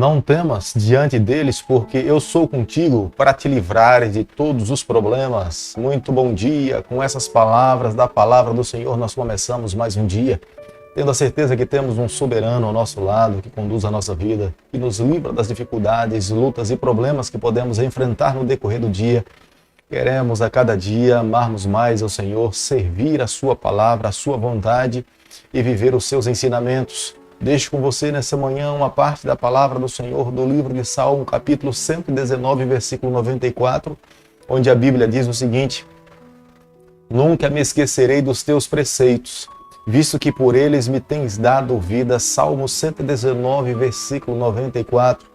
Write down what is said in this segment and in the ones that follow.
Não temas diante deles, porque eu sou contigo para te livrar de todos os problemas. Muito bom dia. Com essas palavras da palavra do Senhor, nós começamos mais um dia, tendo a certeza que temos um soberano ao nosso lado, que conduz a nossa vida, que nos livra das dificuldades, lutas e problemas que podemos enfrentar no decorrer do dia. Queremos a cada dia amarmos mais ao Senhor, servir a sua palavra, a sua vontade e viver os seus ensinamentos. Deixo com você nessa manhã uma parte da palavra do Senhor do livro de Salmo, capítulo 119, versículo 94, onde a Bíblia diz o seguinte: Nunca me esquecerei dos teus preceitos, visto que por eles me tens dado vida. Salmo 119, versículo 94.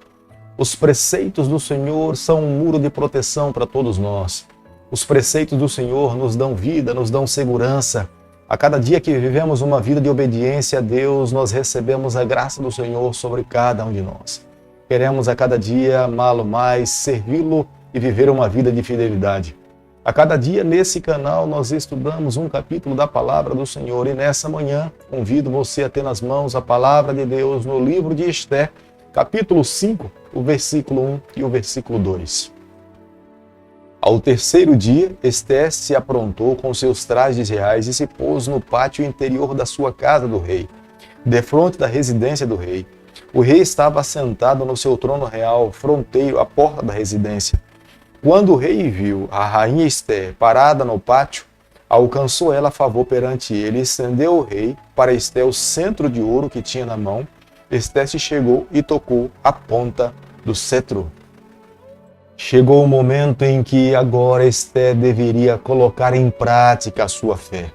Os preceitos do Senhor são um muro de proteção para todos nós. Os preceitos do Senhor nos dão vida, nos dão segurança. A cada dia que vivemos uma vida de obediência a Deus, nós recebemos a graça do Senhor sobre cada um de nós. Queremos a cada dia amá-lo mais, servi-lo e viver uma vida de fidelidade. A cada dia nesse canal nós estudamos um capítulo da palavra do Senhor e nessa manhã convido você a ter nas mãos a palavra de Deus no livro de Esther, capítulo 5, o versículo 1 e o versículo 2. Ao terceiro dia, Esther se aprontou com seus trajes reais e se pôs no pátio interior da sua casa do rei, defronte da residência do rei. O rei estava assentado no seu trono real, fronteiro à porta da residência. Quando o rei viu a rainha Esther parada no pátio, alcançou ela favor perante ele e estendeu o rei para Esther o cetro de ouro que tinha na mão. Esther se chegou e tocou a ponta do cetro. Chegou o momento em que agora Esther deveria colocar em prática a sua fé.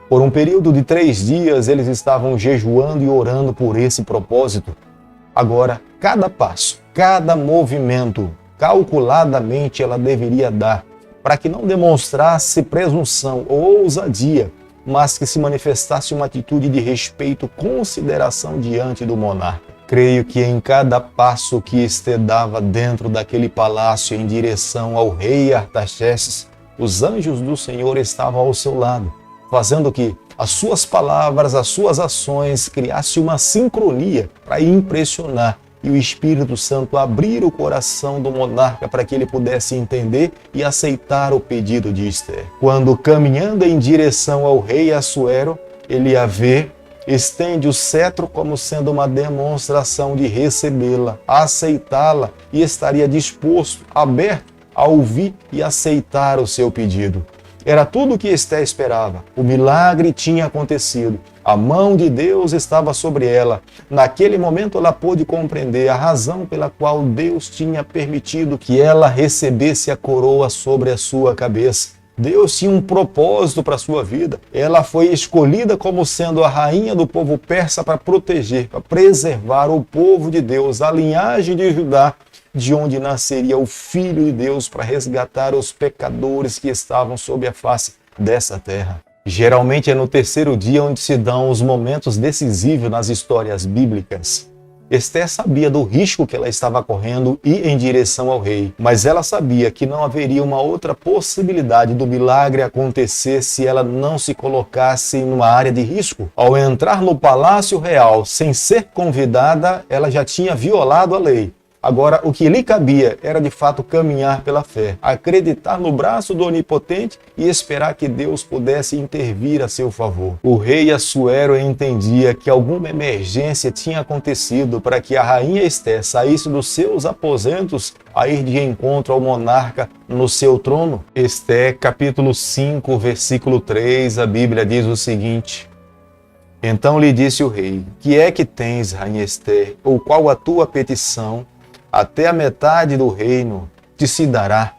Por um período de 3 dias, eles estavam jejuando e orando por esse propósito. Agora, cada passo, cada movimento, calculadamente ela deveria dar, para que não demonstrasse presunção ou ousadia, mas que se manifestasse uma atitude de respeito, consideração diante do monarca. Creio que em cada passo que Esther dava dentro daquele palácio em direção ao rei Artaxerxes, os anjos do Senhor estavam ao seu lado, fazendo que as suas palavras, as suas ações criassem uma sincronia para impressionar e o Espírito Santo abrir o coração do monarca para que ele pudesse entender e aceitar o pedido de Esther. Quando caminhando em direção ao rei Assuero, ele a vê, estende o cetro como sendo uma demonstração de recebê-la, aceitá-la e estaria disposto, aberto a ouvir e aceitar o seu pedido. Era tudo o que Esther esperava. O milagre tinha acontecido. A mão de Deus estava sobre ela. Naquele momento ela pôde compreender a razão pela qual Deus tinha permitido que ela recebesse a coroa sobre a sua cabeça. Deus tinha um propósito para a sua vida. Ela foi escolhida como sendo a rainha do povo persa para proteger, para preservar o povo de Deus, a linhagem de Judá, de onde nasceria o Filho de Deus para resgatar os pecadores que estavam sob a face dessa terra. Geralmente é no terceiro dia onde se dão os momentos decisivos nas histórias bíblicas. Esther sabia do risco que ela estava correndo e em direção ao rei, mas ela sabia que não haveria uma outra possibilidade do milagre acontecer se ela não se colocasse numa área de risco. Ao entrar no palácio real sem ser convidada, ela já tinha violado a lei. Agora, o que lhe cabia era de fato caminhar pela fé, acreditar no braço do Onipotente e esperar que Deus pudesse intervir a seu favor. O rei Assuero entendia que alguma emergência tinha acontecido para que a rainha Esther saísse dos seus aposentos a ir de encontro ao monarca no seu trono. Esther, capítulo 5, versículo 3, a Bíblia diz o seguinte: Então lhe disse o rei: Que é que tens, rainha Esther, ou qual a tua petição? Até a metade do reino te se dará.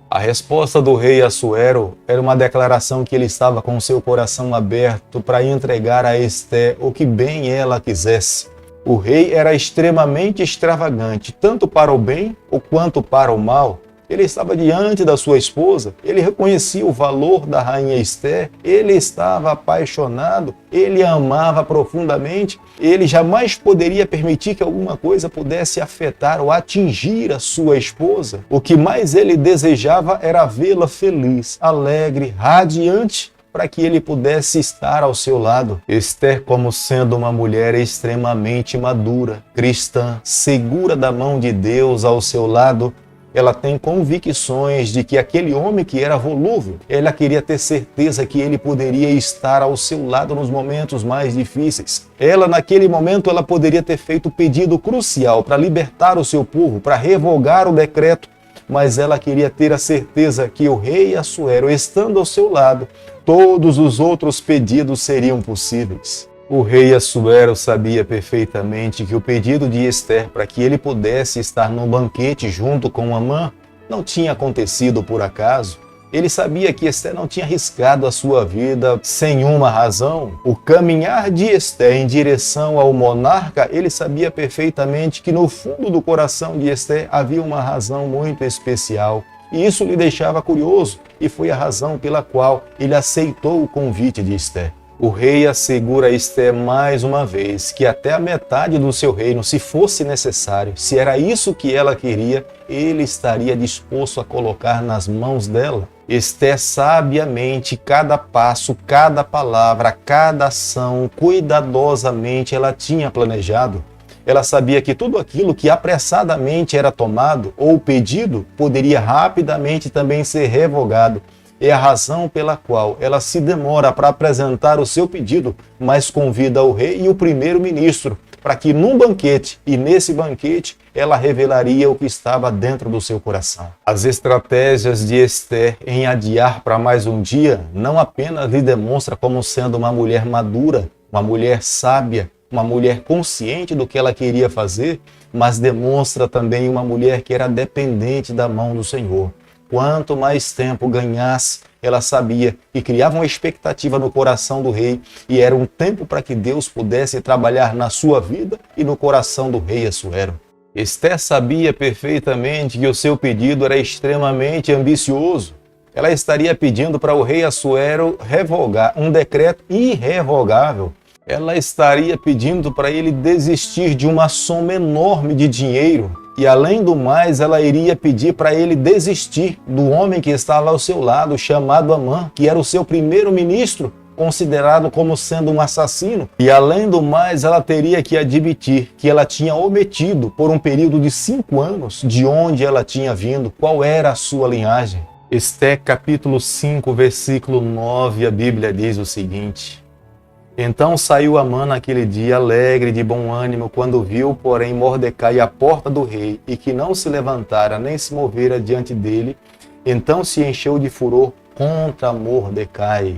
A resposta do rei Assuero era uma declaração que ele estava com seu coração aberto para entregar a Esther o que bem ela quisesse. O rei era extremamente extravagante, tanto para o bem quanto para o mal. Ele estava diante da sua esposa, ele reconhecia o valor da rainha Esther, ele estava apaixonado, ele a amava profundamente, ele jamais poderia permitir que alguma coisa pudesse afetar ou atingir a sua esposa. O que mais ele desejava era vê-la feliz, alegre, radiante. para que ele pudesse estar ao seu lado. Esther, como sendo uma mulher extremamente madura, cristã, segura da mão de Deus ao seu lado, ela tem convicções de que aquele homem que era volúvel, ela queria ter certeza que ele poderia estar ao seu lado nos momentos mais difíceis. Ela, naquele momento, ela poderia ter feito o pedido crucial para libertar o seu povo, para revogar o decreto, mas ela queria ter a certeza que o rei Assuero, estando ao seu lado, todos os outros pedidos seriam possíveis. O rei Assuero sabia perfeitamente que o pedido de Esther para que ele pudesse estar num banquete junto com Amã não tinha acontecido por acaso. Ele sabia que Esther não tinha arriscado a sua vida sem uma razão. O caminhar de Esther em direção ao monarca, ele sabia perfeitamente que no fundo do coração de Esther havia uma razão muito especial. E isso lhe deixava curioso, e foi a razão pela qual ele aceitou o convite de Esther. O rei assegura a Esther mais uma vez que até a metade do seu reino, se fosse necessário, se era isso que ela queria, ele estaria disposto a colocar nas mãos dela. Esther sabiamente, cada passo, cada palavra, cada ação, cuidadosamente ela tinha planejado. Ela sabia que tudo aquilo que apressadamente era tomado ou pedido poderia rapidamente também ser revogado. É a razão pela qual ela se demora para apresentar o seu pedido, mas convida o rei e o primeiro-ministro para que num banquete, e nesse banquete, ela revelaria o que estava dentro do seu coração. As estratégias de Esther em adiar para mais um dia não apenas lhe demonstra como sendo uma mulher madura, uma mulher sábia, uma mulher consciente do que ela queria fazer, mas demonstra também uma mulher que era dependente da mão do Senhor. Quanto mais tempo ganhasse, ela sabia e criava uma expectativa no coração do rei, e era um tempo para que Deus pudesse trabalhar na sua vida e no coração do rei Assuero. Esther sabia perfeitamente que o seu pedido era extremamente ambicioso. Ela estaria pedindo para o rei Assuero revogar um decreto irrevogável. Ela estaria pedindo para ele desistir de uma soma enorme de dinheiro. E além do mais, ela iria pedir para ele desistir do homem que estava ao seu lado, chamado Amã, que era o seu primeiro-ministro, considerado como sendo um assassino. E além do mais, ela teria que admitir que ela tinha omitido por um período de 5 anos de onde ela tinha vindo, qual era a sua linhagem. Esther capítulo 5, versículo 9, a Bíblia diz o seguinte: Então saiu Amã naquele dia alegre de bom ânimo, quando viu, porém, Mordecai à porta do rei, e que não se levantara nem se movera diante dele. Então se encheu de furor contra Mordecai.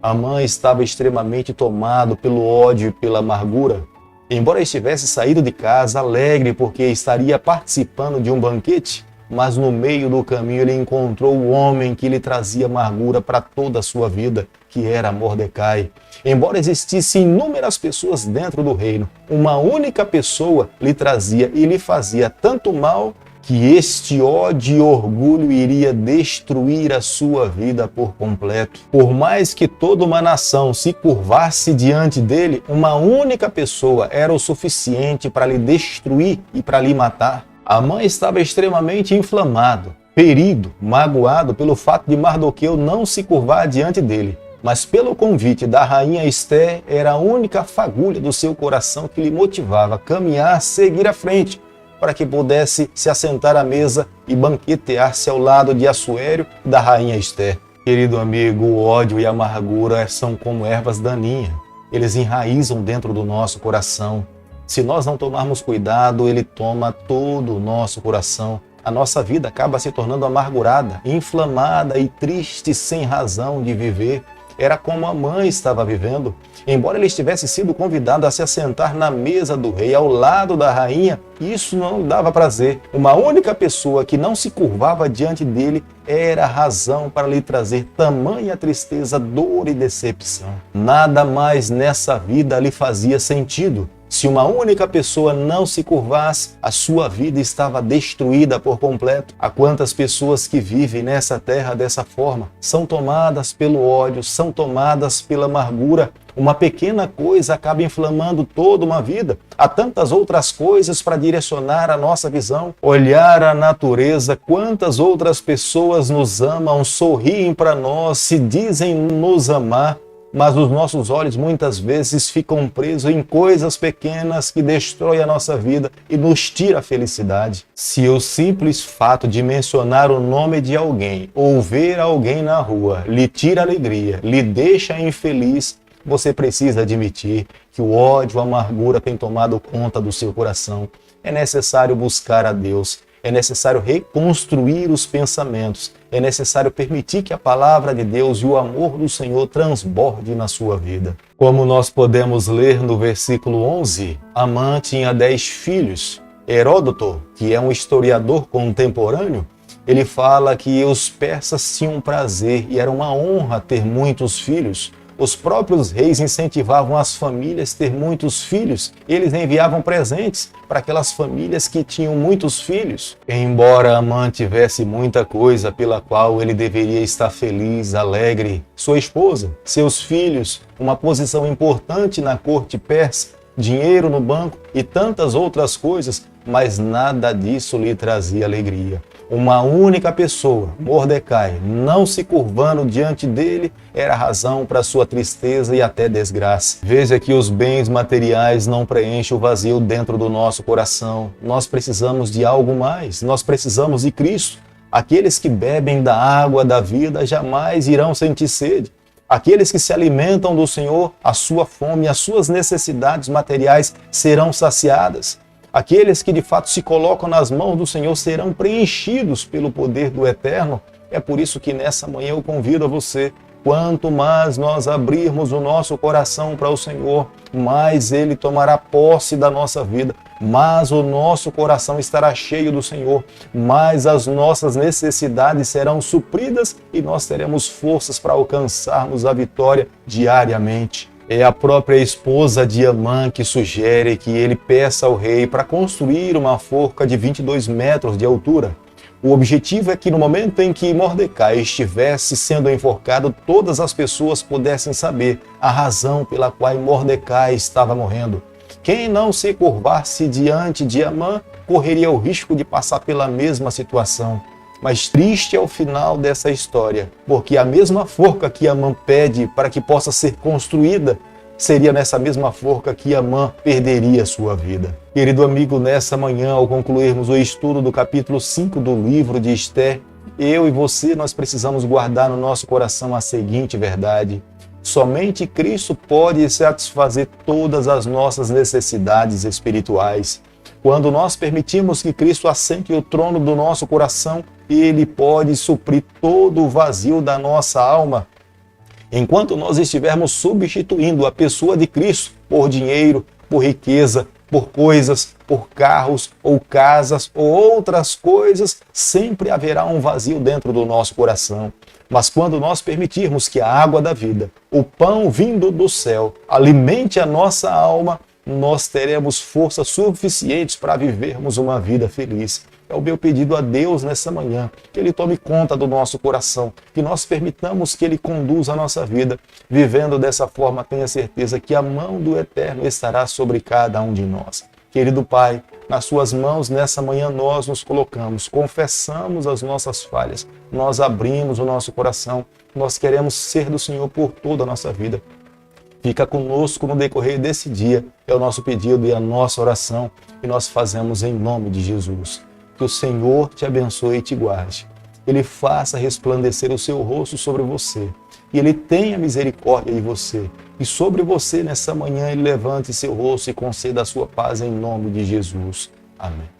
Amã estava extremamente tomado pelo ódio e pela amargura. Embora estivesse saído de casa alegre porque estaria participando de um banquete, mas no meio do caminho ele encontrou o homem que lhe trazia amargura para toda a sua vida, que era Mordecai. Embora existissem inúmeras pessoas dentro do reino, uma única pessoa lhe trazia e lhe fazia tanto mal que este ódio e orgulho iria destruir a sua vida por completo. Por mais que toda uma nação se curvasse diante dele, uma única pessoa era o suficiente para lhe destruir e para lhe matar. Amã estava extremamente inflamado, ferido, magoado pelo fato de Mardoqueu não se curvar diante dele. Mas pelo convite da rainha Esther, era a única fagulha do seu coração que lhe motivava a caminhar, seguir à frente, para que pudesse se assentar à mesa e banquetear-se ao lado de Assuero e da rainha Esther. Querido amigo, o ódio e a amargura são como ervas daninhas. Eles enraizam dentro do nosso coração. Se nós não tomarmos cuidado, ele toma todo o nosso coração. A nossa vida acaba se tornando amargurada, inflamada e triste sem razão de viver. Era como a mãe estava vivendo. Embora ele estivesse sido convidado a se assentar na mesa do rei, ao lado da rainha, isso não lhe dava prazer. Uma única pessoa que não se curvava diante dele era a razão para lhe trazer tamanha tristeza, dor e decepção. Nada mais nessa vida lhe fazia sentido. Se uma única pessoa não se curvasse, a sua vida estava destruída por completo. Há quantas pessoas que vivem nessa terra dessa forma, são tomadas pelo ódio, são tomadas pela amargura. Uma pequena coisa acaba inflamando toda uma vida. Há tantas outras coisas para direcionar a nossa visão. Olhar a natureza, quantas outras pessoas nos amam, sorriem para nós, se dizem nos amar, mas os nossos olhos muitas vezes ficam presos em coisas pequenas que destroem a nossa vida e nos tira a felicidade. Se o simples fato de mencionar o nome de alguém ou ver alguém na rua lhe tira a alegria, lhe deixa infeliz, você precisa admitir que o ódio, a amargura tem tomado conta do seu coração. É necessário buscar a Deus, é necessário reconstruir os pensamentos, é necessário permitir que a palavra de Deus e o amor do Senhor transborde na sua vida. Como nós podemos ler no versículo 11, Amã tinha 10 filhos. Heródoto, que é um historiador contemporâneo, ele fala que os persas tinham prazer e era uma honra ter muitos filhos. Os próprios reis incentivavam as famílias a ter muitos filhos. Eles enviavam presentes para aquelas famílias que tinham muitos filhos. Embora Amã tivesse muita coisa pela qual ele deveria estar feliz, alegre, sua esposa, seus filhos, uma posição importante na corte persa, dinheiro no banco e tantas outras coisas, mas nada disso lhe trazia alegria. Uma única pessoa, Mordecai, não se curvando diante dele, era a razão para sua tristeza e até desgraça. Veja que os bens materiais não preenchem o vazio dentro do nosso coração. Nós precisamos de algo mais, nós precisamos de Cristo. Aqueles que bebem da água da vida jamais irão sentir sede. Aqueles que se alimentam do Senhor, a sua fome, as suas necessidades materiais serão saciadas. Aqueles que de fato se colocam nas mãos do Senhor serão preenchidos pelo poder do Eterno. É por isso que nessa manhã eu convido a você, quanto mais nós abrirmos o nosso coração para o Senhor, mais Ele tomará posse da nossa vida, mais o nosso coração estará cheio do Senhor, mais as nossas necessidades serão supridas e nós teremos forças para alcançarmos a vitória diariamente. É a própria esposa de Amã que sugere que ele peça ao rei para construir uma forca de 22 metros de altura. O objetivo é que no momento em que Mordecai estivesse sendo enforcado, todas as pessoas pudessem saber a razão pela qual Mordecai estava morrendo. Quem não se curvasse diante de Amã correria o risco de passar pela mesma situação. Mas triste é o final dessa história, porque a mesma forca que Amã pede para que possa ser construída, seria nessa mesma forca que Amã perderia sua vida. Querido amigo, nessa manhã, ao concluirmos o estudo do capítulo 5 do livro de Esther, eu e você, nós precisamos guardar no nosso coração a seguinte verdade: somente Cristo pode satisfazer todas as nossas necessidades espirituais. Quando nós permitimos que Cristo assente o trono do nosso coração, Ele pode suprir todo o vazio da nossa alma. Enquanto nós estivermos substituindo a pessoa de Cristo por dinheiro, por riqueza, por coisas, por carros ou casas ou outras coisas, sempre haverá um vazio dentro do nosso coração. Mas quando nós permitirmos que a água da vida, o pão vindo do céu, alimente a nossa alma, nós teremos forças suficientes para vivermos uma vida feliz. É o meu pedido a Deus nessa manhã, que Ele tome conta do nosso coração, que nós permitamos que Ele conduza a nossa vida. Vivendo dessa forma, tenha certeza que a mão do Eterno estará sobre cada um de nós. Querido Pai, nas Suas mãos nessa manhã nós nos colocamos, confessamos as nossas falhas, nós abrimos o nosso coração, nós queremos ser do Senhor por toda a nossa vida. Fica conosco no decorrer desse dia, é o nosso pedido e a nossa oração, que nós fazemos em nome de Jesus. Que o Senhor te abençoe e te guarde. Ele faça resplandecer o seu rosto sobre você. E Ele tenha misericórdia de você. E sobre você nessa manhã Ele levante seu rosto e conceda a sua paz em nome de Jesus. Amém.